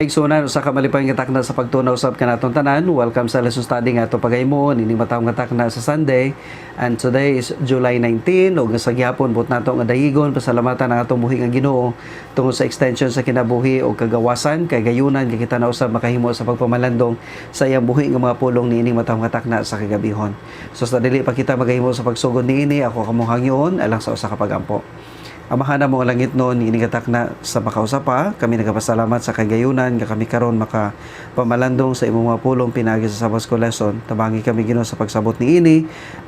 Igsunan usa ka malipay nga takna sa pagtunaw usab kanatong tanan. Welcome sa lesson study nga ato pagaymo ining matawong nga takna sa Sunday. And today is July 19 ug sa gihapon but nato nga dayigon pasalamatan ang atong buhi nga Ginoo tungod sa extension sa kinabuhi o kagawasan kay gayunan kay kita na usab makahimo sa pagpamalandong sa iyang buhi nga mga pulong niining matawong nga takna sa kagabihon. So sa dili pa kita magahimo sa pagsugod niini ako kamong hangyoon alang sa usa ka pagampo. Amahan na mo ang langit noon, inigatak na sa makausapa. Kami nagapasalamat sa kagayunan, nga kami karon makapamalandong sa imong mga pulong pinagi sa Sabbath School lesson. Tabangi kami Ginoo sa pagsabot ni ini.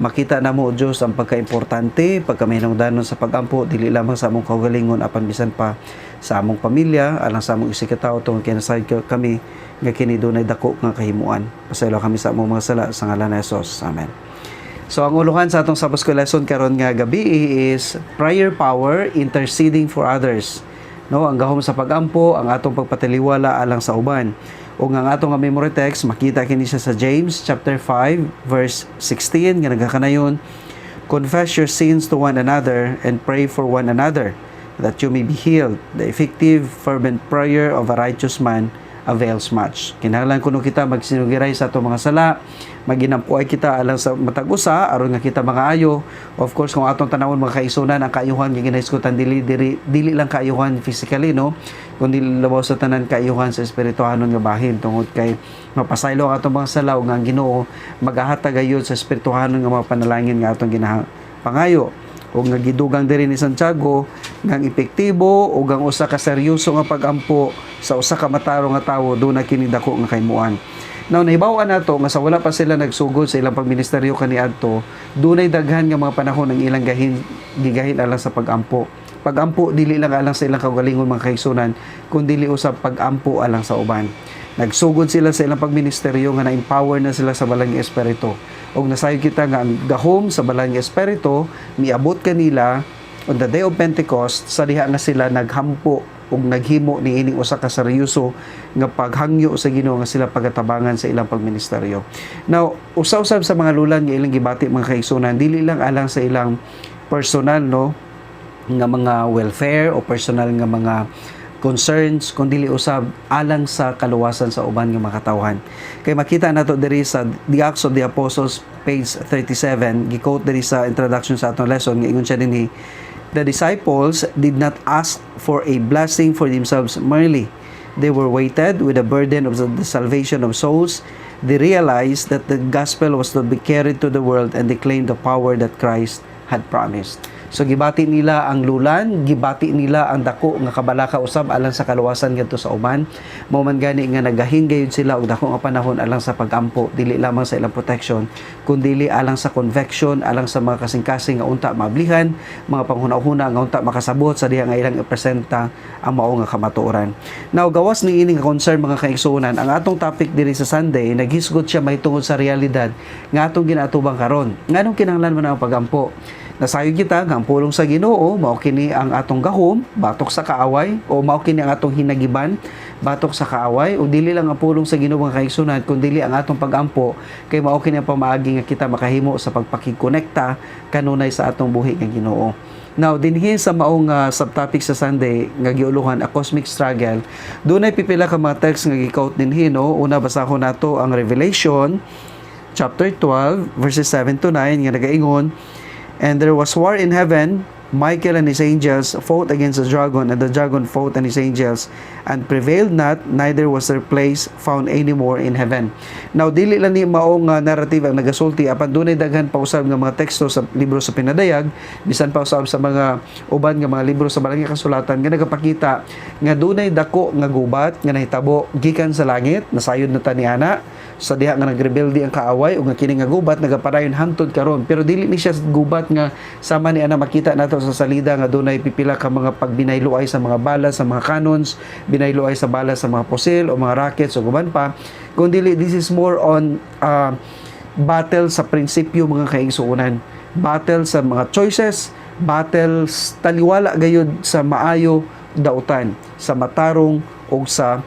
Makita na mo, Diyos, ang pagkaimportante, pagkamahinungdanon sa pagampo, dili lamang sa among kaugalingon, apan bisan pa sa among pamilya, alang sa among isikataw, tungkol kinasayad kami, nga kini dunay dako nga kahimuan. Pasaylo kami sa among mga sala, sa ngalan ni Jesus. Amen. So ang uluhan sa atong Sabbath School lesson karon nga gabi is prayer power interceding for others. No, ang gahom sa pagampo, ang atong pagpatiliwala alang sa uban. O ang atong memory text makita kini siya sa James chapter 5 verse 16 nga nagakanayon, confess your sins to one another and pray for one another that you may be healed. The effective fervent prayer of a righteous man avails much. Kinahanglan kuno kita magsinugiray sa atong mga sala, maginampuay kita alang sa matag usa aron nga kita mga ayo. Of course kung atong tanawon mga kaisunan ang kaayuhan nga ginahisgutan dili lang kaayuhan physically, no, kundi labaw sa tanan kaayuhan sa espirituhanon nga bahin tungod kay mapasaylo ang atong mga sala ug ang Ginoo magahatag gayud sa espirituhanon nga mga panalangin nga atong ginapangayo. O nga gidugang diri ni Santiago nga epektibo o ang usa ka seryoso nga pagampo sa usa ka matarong nga tawo do na kini dako nga kaymuan. Now nahibaw-an nato nga sa wala pa sila nagsugod sa ilang pagministeryo kaniadto, dunay daghan nga mga panahon ang ilang gigahin alang sa pagampo. Pagampo dili lang alang sa ilang kaugalingon mga kaigsunan, kundi dili usab pagampo alang sa uban. Nagsugod sila sa ilang pagministeryo nga na-empower na sila sa balang espiritu. Og nasayo kita nga ang gahom sa balang espiritu miabot kanila on the day of Pentecost sa diha nga sila naghampo ug naghimo ni ining usa ka seryoso nga paghangyo sa Ginoo nga sila pagatabangan sa ilang pagministeryo. Now, usa-usab sa mga lulan nga ilang gibati mga kaigsunan dili lang alang sa ilang personal, no, nga mga welfare o personal nga mga concerns kundi usab alang sa kaluwasan sa uban nga makatawhan. Kay makita nato diri sa The Acts of the Apostles page 37, gi-quote diri sa introduction sa atong lesson nga ingon siya dinhi, the disciples did not ask for a blessing for themselves merely. They were weighted with the burden of the salvation of souls. They realized that the gospel was to be carried to the world and they claimed the power that Christ had promised. So gibati nila ang lulan, gibati nila ang dako nga kabalaka usab alang sa kaluwasan ngadto sa uban. Mao man gani nga nagahin gayud sila og dako nga panahon alang sa pagampo, dili lamang sa ilang protection, kundi alang sa conviction, alang sa mga kasing-kasing nga unta maablihan, mga panghuna-huna nga unta makasabot sa diha nga ilang ipresenta ang mao nga kamatuoran. Now gawas ni ini nga concern mga kaigsuonan, ang atong topic diri sa Sunday naghisgot siya mahitungod sa realidad nga atong ginaatubang karon. Nganong kinahanglan man ang pagampo? Nasayo kita nga ang pulong sa Ginoo mao kini ang atong gahom batok sa kaaway o mao kini ang atong hinagiban batok sa kaaway o dili lang ang pulong sa Ginoo mga kaigsunan kundi ang atong pagampo kay mao kini ang pamaagi nga kita makahimo sa pagpakikonekta kanunay sa atong buhi nga Ginoo. Now dinhi sa maong subtopic sa Sunday nga giuluhan a cosmic struggle, dunay pipila ka mga text nga gi-quote dinhi, no. Una basahon nato ang Revelation chapter 12 verses 7 to 9 nga nagaingon, and there was war in heaven. Michael and his angels fought against the dragon, and the dragon fought and his angels, and prevailed not, neither was their place found anymore in heaven. Now, dili lang ni maong narrative ang nagasulti, apan dunay daghan pa usab nga mga teksto sa libro sa Pinadayag, bisan pa usab sa mga uban nga mga libro sa Balang nga Kasulatan nga nagapakita nga dunay dako nga gubat nga nahitabo gikan sa langit, nasayod na taniana sa diha nga nagrebelde ang kaaway ug nga kini nga gubat nagapadayon hangtod karon, pero dili ni siya gubat nga sama ni ana makita nato sa salida nga dunay pipila ka mga pagbinayloay sa mga bala sa mga cannons, binayloay sa bala sa mga pusil o mga rockets o guban pa, kundi this is more on battle sa prinsipyo mga kaigsuonan, battle sa mga choices, battle taliwala gayud sa maayo dautan, sa matarong o sa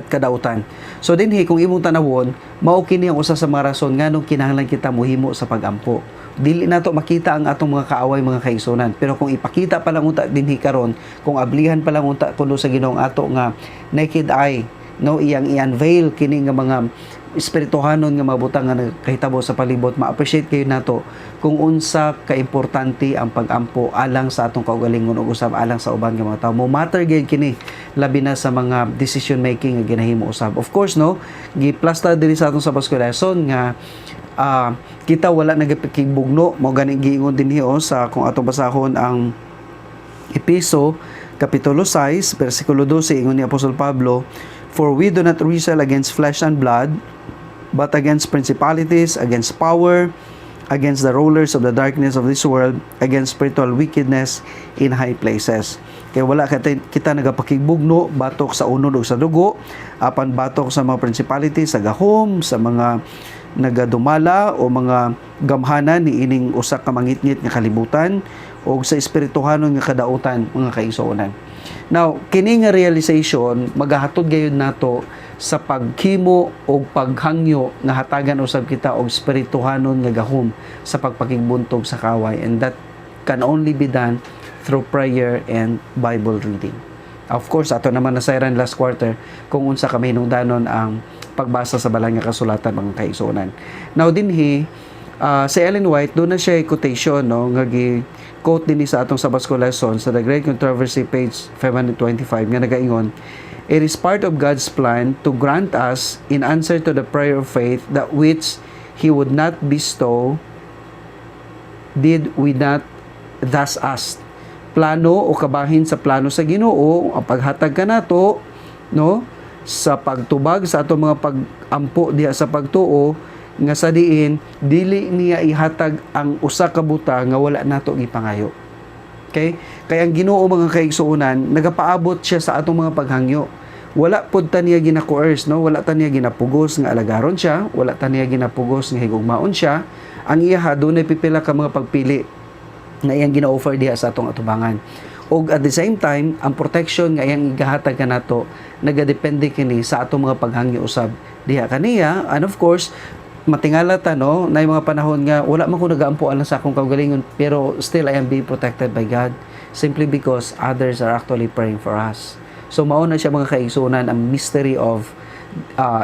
kadautan. So dinhi kung imong tanawon, mao kini ang usa sa mga rason nganong kinahanglan kita mohimo sa pagampo. dili nato makita ang atong mga kaaway mga kaigsunan. Pero kung ipakita pa lang unta dinhi karon, kung ablihan pa lang unta kuno sa Ginoong ato nga naked eye, no, iyang i-unveil kini nga mga espirituhanon nga mga butang nga nagkahitabo sa palibot, ma-appreciate kayo nato kung unsa kaimportante ang pag-ampo alang sa atong kaugalingon ug usab alang sa uban nga mga tawo. Mo matter gyud kini labi na sa mga decision making nga ginahimo usab. Of course, no, giplasta diri sa atong sa Pasko lesson nga kita wala nagapikibugno mo gani giingon dinhi sa kung atong basahon ang Epeso kapitulo 6 bersikulo 12, ingon ni Apostol Pablo, "For we do not wrestle against flesh and blood, but against principalities, against power, against the rulers of the darkness of this world, against spiritual wickedness in high places." Kaya wala kita nagapakigbugno batok sa unod ug sa dugo, apan batok sa mga principalities sa gahom, sa mga nagadumala o mga gamhanan ni ining usa ka mangitngit nga kalibutan o sa espirituhanon nga kadautan mga kaigsuonan. Now, kini nga realization magahatod gayud nato sa paghimo o paghangyo nga hatagan usab kita og espirituhanon nga gahom sa pagpakigbuntog sa kaway, and that can only be done through prayer and Bible reading. Of course, ato naman nasayran last quarter kung unsa ka mahinungdanon ang pagbasa sa balang nga kasulatan mga kaigsuonan. Now dinhi si Ellen White doon na siya quotation, no, nga quote din sa atong Sabbath School lesson sa The Great Controversy page 525 nga nagaingon, "It is part of God's plan to grant us in answer to the prayer of faith that which He would not bestow did we not thus ask." Plano o kabahin sa plano sa Ginoo ang paghatag kanato, no, sa pagtubag sa atong mga pagampo diha sa pagtuo nga sa diin dili niya ihatag ang usa ka buta nga wala nato gipangayo. Okay? Kaya ang Ginoo mga kaigsuonan nagapaabot siya sa atong mga paghangyo. Wala pod ta niya gina-coerce, no? Wala ta niya ginapugos nga alagaron siya, wala ta niya ginapugos nga higugmaon siya. Ang iya dunay pipila ka mga pagpili nga iyang gina-offer diha sa atong atubangan. Og at the same time, ang protection nga iyang igahatag kanato nagadepende kini sa atong mga paghangyo usab diha kaniya. And of course, matingala ta, no, na mga panahon nga wala man ko nagaampo alang sa akong kaugalingon, pero still I am being protected by God simply because others are actually praying for us. So mao na siya mga kaigsuonan ang mystery of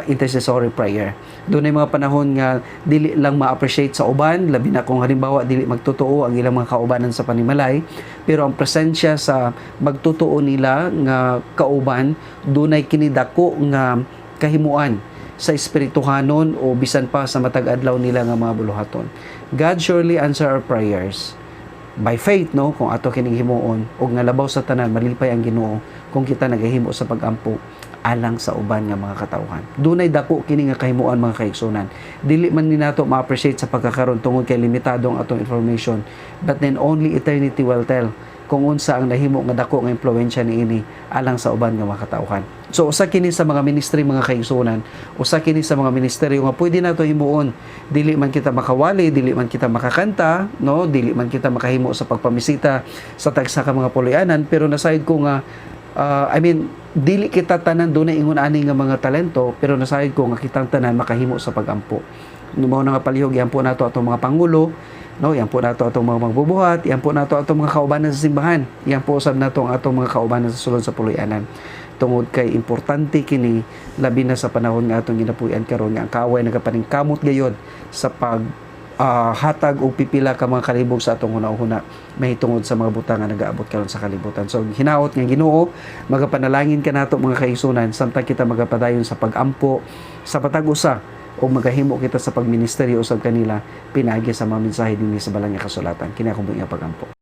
intercessory prayer. Doon ay mga panahon nga dili lang ma-appreciate sa uban, labi na kung halimbawa dili magtotoo ang ilang mga kaubanan sa panimalay, pero ang presensya sa magtotoo nila nga kauban dunay kinidako nga kahimuan sa espirituhanon o bisan pa sa matag adlaw nila nga mga buluhaton. God surely answer our prayers by faith, no, kung ato kining himuon og nga labaw sa tanan malipay ang Ginoo kung kita nagahimo sa pagampo alang sa uban nga mga katawhan. Dunay dako kini nga kahimuan mga kaigsunan. Dili man ni nato ma-appreciate sa pagkakaron tungod kay limitado ang atong information, but then only eternity will tell kung unsa ang nahimo nga dako nga impluwensya niini alang sa uban nga mga katawhan. So usa kini sa mga ministry mga kaigsunan, usa kini sa mga ministeryo nga pwede nato himuon. Dili man kita makawali, dili man kita makakanta, no, dili man kita makahimo sa pagpamisita sa tagsa ka mga puloy-anan, pero nasayod ko nga dili kita tanan doon na ingon ani nga mga talento, pero nasayod ko nga kitang tanan makahimo sa pagampo. Mao na nga palihog yan po nato atong mga pangulo, no, yan po nato atong mga magbubuhat, yan po nato atong mga kaubanan sa simbahan, yan po usab nato ang atong mga kaubanan sa sulod sa puloy-anan. Tungod kay importante kini labi na sa panahon nga atong ginapuy-an karon nga ang kaaway nagapaningkamot gayod sa pag hatag o pipila ka mga kalibog sa atong hunahuna mahitungod sa mga butang nga nagaabot karon sa kalibutan. So hinaot nga Ginoo, magapanalangin ka nato mga kaigsunan samtang kita magapadayon sa pagampo sa patag-usa o magahimo kita sa pagministeryo usab kanila pinagi sa mga mensahe dinhi sa balang nga kasulatan. Kini akong pagampo.